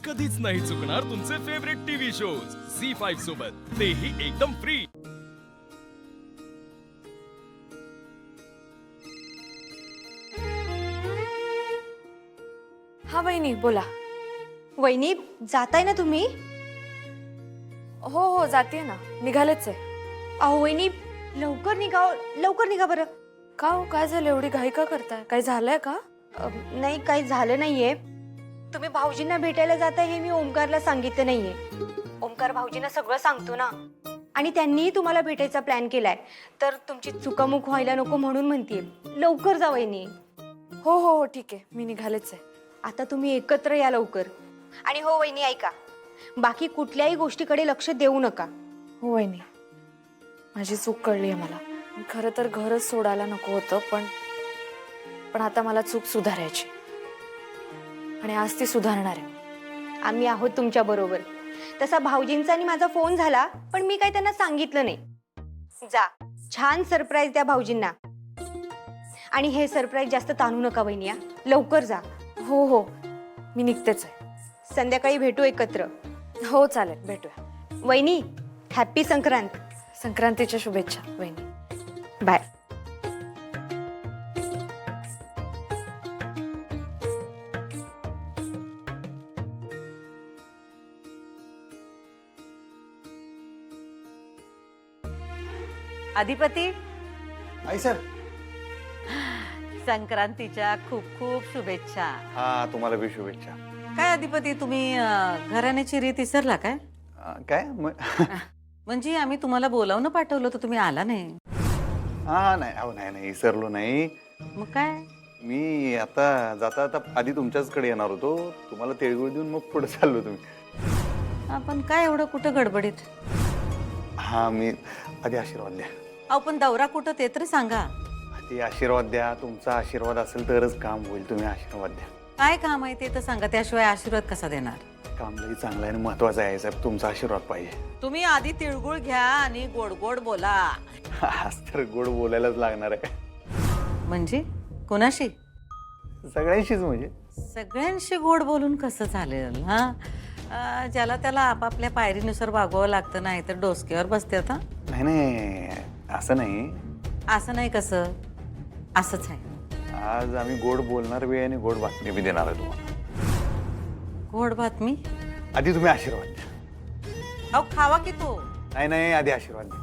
कधीच नाही चुकणार तुमचे फेवरेट टीव्ही शोज झी5 सोबत, तेही एकदम फ्री। हा वहिनी बोला। वहिनी जाताय ना तुम्ही? हो हो जाते ना, निघालेच आहे। अहो वहिनी लवकर निघा बरं। का हो, काय झालं, एवढी घाई का करताय? काय झालंय का? नाही काही झालं नाहीये। तुम्ही भाऊजींना भेटायला जाताय हे मी ओमकारला सांगितलं नाहीये। ओमकार भाऊजींना सगळं सांगतो ना, आणि त्यांनीही तुम्हाला भेटायचा प्लॅन केलाय, तर तुमची चुकामुक व्हायला नको म्हणून म्हणतेय लवकर जा वहिनी। हो हो हो ठीक आहे, मी निघालेच आहे। आता तुम्ही एकत्र या लवकर। आणि हो वहिनी ऐका, बाकी कुठल्याही गोष्टीकडे लक्ष देऊ नका। हो वहिनी, माझी चूक कळली आहे मला। खरं तर घरच सोडायला नको होतं, पण आता मला चूक सुधारायची, आणि आज ती सुधारणार आहे। आम्ही आहोत तुमच्या बरोबर। तसा भाऊजींचा आणि माझा फोन झाला, पण मी काही त्यांना सांगितलं नाही। जा छान सरप्राईज द्या भाऊजींना, आणि हे सरप्राईज जास्त ताणू नका वहिनी, लवकर जा। हो हो मी निघतेच आहे। संध्याकाळी भेटू एकत्र। हो चालेल, भेटूया। वहिनी हॅपी संक्रांत। संक्रांतीच्या शुभेच्छा वहिनी। बाय। अधिपती, आई सर। संक्रांतीच्या खूप खूप शुभेच्छा। हा तुम्हाला बी शुभेच्छा। काय अधिपती, तुम्ही घराण्याची रीत विसरला काय? काय म्हणजे आम्ही तुम्हाला बोलावून पाठवलं तर तुम्ही आला नाही। हा नाही, अहो नाही विसरलो नाही। मग काय? मी आता जाता आता आधी तुमच्याचकडे येणार होतो, तुम्हाला तिळगुळ देऊन मग पुढे चाललो तुम्ही। आपण काय एवढं कुठं गडबडीत? हा मी आधी आशीर्वाद द्या। अहो पण दौरा कुठं ते तरी सांगा। आधी आशीर्वाद द्या, तुमचा आशीर्वाद असेल तरच काम होईल। तुम्ही आशीर्वाद द्या। काय काम आहे ते तर सांगा, त्याशिवाय आशीर्वाद कसा देणार? काम लई चांगलं आहे आणि महत्वाचं आहे साहेब, तुमचा आशीर्वाद पाहिजे। तुम्ही आधी तिळगुळ घ्या आणि गोड गोड बोला। आज तर गोड बोलायलाच लागणार आहे। म्हणजे कोणाशी? सगळ्यांशीच म्हणजे। सगळ्यांशी गोड बोलून कसं चालेल? हा, ज्याला त्याला आपापल्या पायरीनुसार वागवावं लागतं, नाही तर डोसक्यावर बसते। आता नाही असं नाही। असं नाही कसं? असंच आहे। आज आम्ही गोड बोलणार बी आणि गोड बातमी बी देणार आहे तुम्हाला। गोड बातमी? आधी तुम्ही आशीर्वाद द्या। अहो खावा की तो। नाही आधी आशीर्वाद द्या।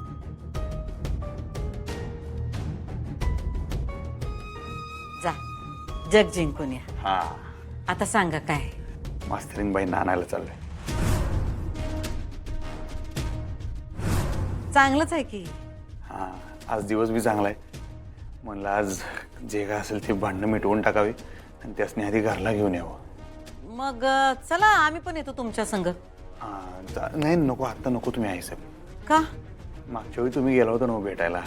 जा जग जिंकून या। हा आता सांगा काय? मास्तरीन बाई नानायला चाललंय। चांगलंच आहे की। हा आज दिवस बी चांगला आहे। म्हणलं आज जे काय असेल ते भांडणं मिटवून टाकावी आणि त्यासनी आधी घरला घेऊन यावं। मग चला आम्ही पण येतो तुमच्या संग। नाही नको, आता नको तुम्ही आई साहेब। का? मागच्या वेळी तुम्ही गेला होता ना भेटायला,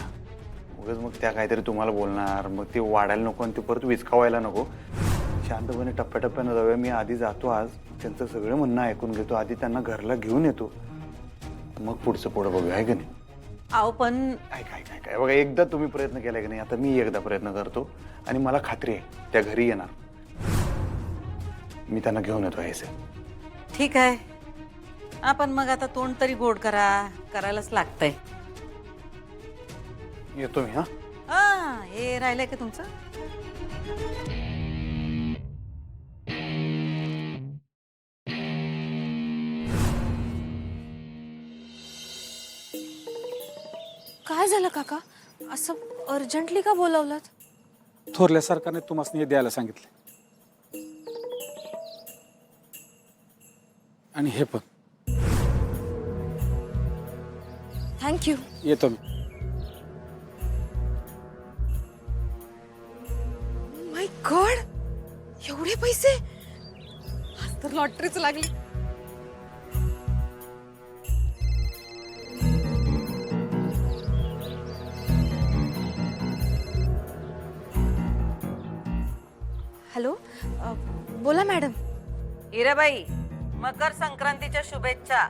उगाच मग त्या काहीतरी तुम्हाला बोलणार, मग ते वाढायला नको आणि ते परत विचकावायला नको। शांतपणे टप्प्याटप्प्यानं जाऊया। मी आधी जातो, आज त्यांचं सगळं म्हणणं ऐकून घेतो, आधी त्यांना घरला घेऊन येतो, मग पुढचं पुढं बघूया, आहे का नाही? अहो पण काय बघा, एकदा तुम्ही प्रयत्न केला की नाही, आता मी एकदा प्रयत्न करतो आणि मला खात्री आहे त्या घरी येणार। मी त्यांना घेऊन येतो आहे साहेब। ठीक आहे, आपण मग आता तोंड तरी गोड करायलाच लागतंय। येतो मी। हे राहिलंय का तुमचं? काय झालं काका, असं अर्जंटली का बोलावलात? थोरल्या सरकारने तुम्हाला हे द्यायला सांगितले, आणि हे पण। थँक्यू। येतो मी। माय गॉड, एवढे पैसे! आज तर लॉटरीच लागली। हॅलो, बोला मॅडम। हिराबाई, मकर संक्रांतीच्या शुभेच्छा।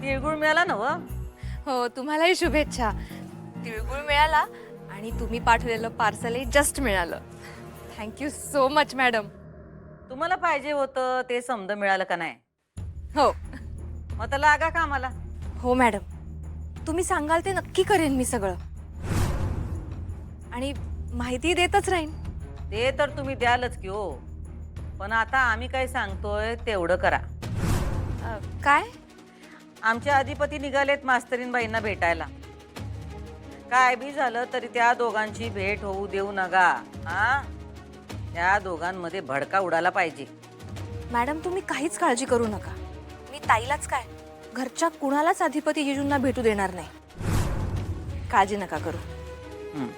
तिळगुळ मिळाला ना? हो, तुम्हालाही शुभेच्छा। तिळगुळ मिळाला आणि तुम्ही पाठवलेलं पार्सलही जस्ट मिळालं। Thank you so much madam. तुम्हाला पाहिजे होतं ते समज मिळालं का नाही? हो मग तर लागा कामाला. हो मॅडम, तुम्ही सांगाल ते नक्की करेन मी सगळं, आणि माहिती देतच राहीन. ते तर तुम्ही द्यालच की हो, पण आता आम्ही काय सांगतोय तेवढं करा. काय? आमचे अधिपती निघालेत मास्तरीनबाईंना भेटायला. काय बी झालं तरी त्या दोघांची भेट होऊ देऊ नका. हा, त्या दोघांमध्ये भडका उडाला पाहिजे. मॅडम तुम्ही काहीच काळजी करू नका. मी ताईलाच काय, घरच्या कुणालाच अधिपती जिजूंना भेटू देणार नाही. काळजी नका करू. हं.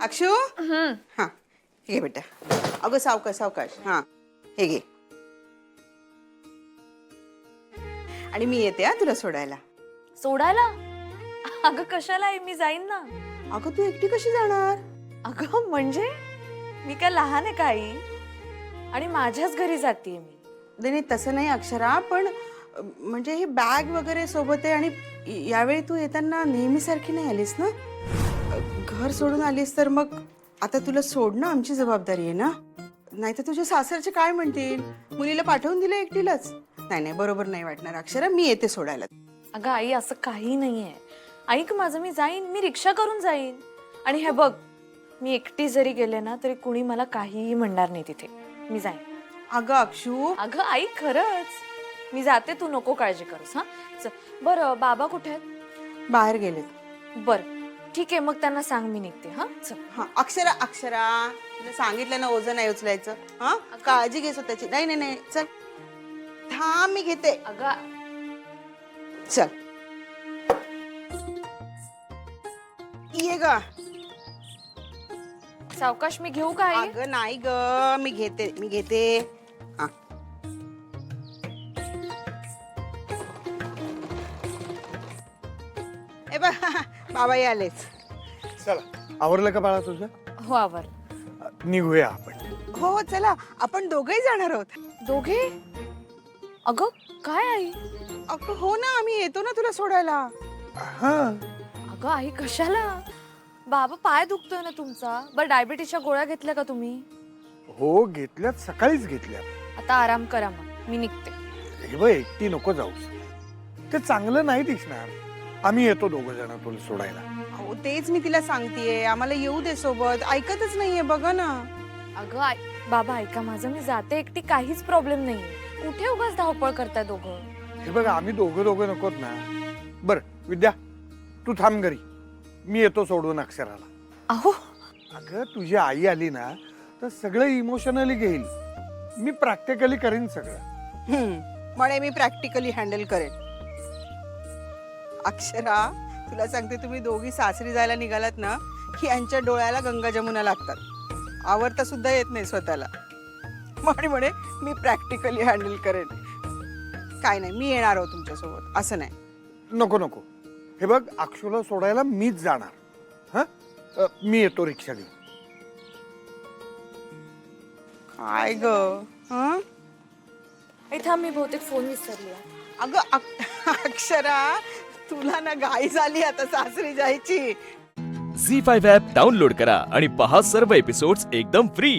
अक्षू हा हे घे बेटा. अगं सावकाश सावकाश. हा हे घे. आणि मी येते हा तुला सोडायला. सोडायला? अगं कशाला आहे, मी जाईन ना. अगं तू एकटी कशी जाणार? अगं म्हणजे मी काय लहान आहे का आई? आणि माझ्याच घरी जाते मी. नाही तसं नाही अक्षरा, पण म्हणजे हे बॅग वगैरे सोबत आहे आणि यावेळी तू येताना नेहमीसारखी नाही आलीस ना. घर सोडून आलीस तर मग आता तुला सोडणं आमची जबाबदारी आहे ना. नाही तर तुझ्या सासरचे काय म्हणतील, मुलीला पाठवून दिलं एकटीलाच. नाही नाही बरोबर नाही वाटणार अक्षरा, मी येते सोडायला. अगं आई असं काही नाहीये. ऐक माझं, मी जाईन, मी रिक्षा करून जाईन. आणि हे बघ, मी एकटी जरी गेले ना तरी कुणी मला काहीही म्हणणार नाही तिथे. मी जाईन. अगं अक्षू. अगं आई खरंच मी जाते, तू नको काळजी करूस. हा चल. बरं बाबा कुठे आहेत? बाहेर गेलेत. बरं ठीक आहे, मग त्यांना सांग मी निघते. हा चल. हा अक्षरा अक्षरा, तुला सांगितलं ना ओझं नाही उचलायचं. हा काळजी घे स्वतःची. नाही नाही नाही चल थांब, मी घेते. अगं चल ये ग. सावकाश, मी घेऊ का आई? अगं नाही ग, मी घेते मी घेते. हा ए बा बाबा आलेच. चला आवरलं का बाळा तुझं? हो आवर. निघूया आपण. हो चला, आपण दोघंही जाणार आहोत. दोघे? अगं काय आई? अगं हो ना, आम्ही येतो ना तुला सोडायला. हा अगं आई कशाला? बाबा पाय दुखतोय ना तुमचा. बरं डायबिटीसच्या गोळ्या घेतल्या का तुम्ही? हो घेतल्यात, सकाळीच घेतल्यात. आता आराम करा, मग मी निघते. हे बघ एकटी नको जाऊस, ते चांगलं नाही दिसणार. आम्ही येतो दोघं जण तुला सोडायला. अहो तेच मी तिला सांगतेय, आम्हाला येऊ दे सोबत. ऐकतच नाहीये बघा ना. अगं बाबा ऐका माझं, मी जाते एकटी, काहीच प्रॉब्लेम नाही. कुठे उगाच धावपळ करताय दोघं? हे बघ आम्ही दोघं नकोत ना. बर विद्या तू थांब घरी, मी येतो सोडून अक्षराला. अहो अगं तुझी आई आली ना तर सगळं इमोशनली घेईल, मी प्रॅक्टिकली करीन सगळं. म्हणे मी प्रॅक्टिकली हँडल करेन. अक्षरा तुला सांगते, तुम्ही दोघी सासरी जायला निघालात ना की यांच्या डोळ्याला गंगा जमुना लागतात. आवरता सुद्धा येत नाही स्वतःला. म्हणे मी प्रॅक्टिकली हँडल करेन. काय नाही, मी येणार आहोत तुमच्यासोबत, असं नाही. नको नको, हे बघ अक्षूला सोडायला मीच जाणार. हा मी येतो रिक्षा घेऊन. काय ग? हं? थांब, मी बहुतेक फोन विसरली. अगं अक्षरा, तुला ना घाई झाली आता सासरी जायची. झी5 ॲप डाउनलोड करा आणि पहा सर्व एपिसोड्स एकदम फ्री.